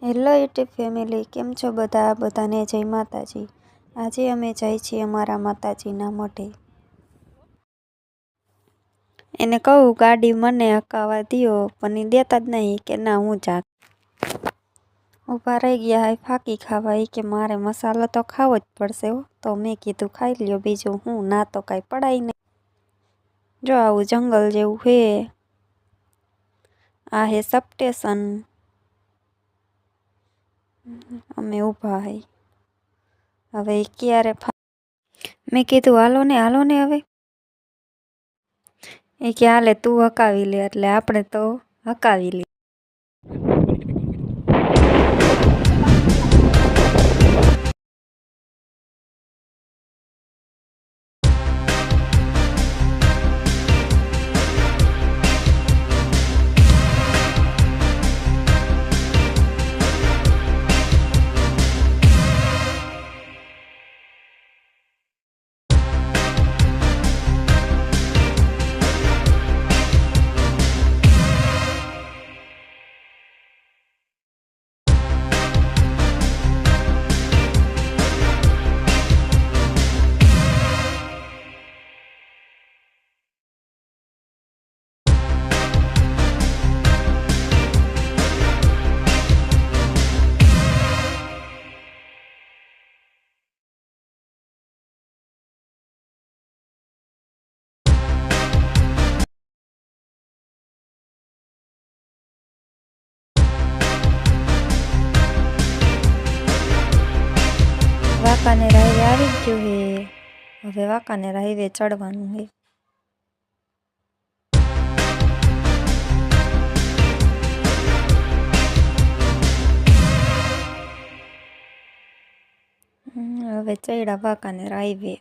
Hello YouTube family, કેમ છો બધા? બધાને જય માતાજી। આજે અમે જાય છીએ અમારા માતાજીના મઢે। એને કહું ગાડી મને હકાવા દ્યો, પણ એ દેતા જ નહીં કે ના હું જા। ઊભા રહી ગયા હાય ફાકી ખાવા, એ કે મારે મસાલો તો ખાવો જ પડશે હો। તો મેં કીધું ખાઈ લ્યો, બીજું હું, ના તો કાંઈ પડાય નહીં। જો આવું જંગલ જેવું હે। આ હે સબ સ્ટેશન। અમે ઊભા હઈ। હવે ક્યારે મેં કીધું હાલો ને હવે। એ કે હાલે તું હકાવી લે, એટલે આપણે તો હકાવી લે। વાંકાનેર હાઈવે આવી ગયો હે। હવે વાંકાનેર હાઈવે ચડવાનું હે। હવે ચડ્યા વાંકાનેર હાઈવે।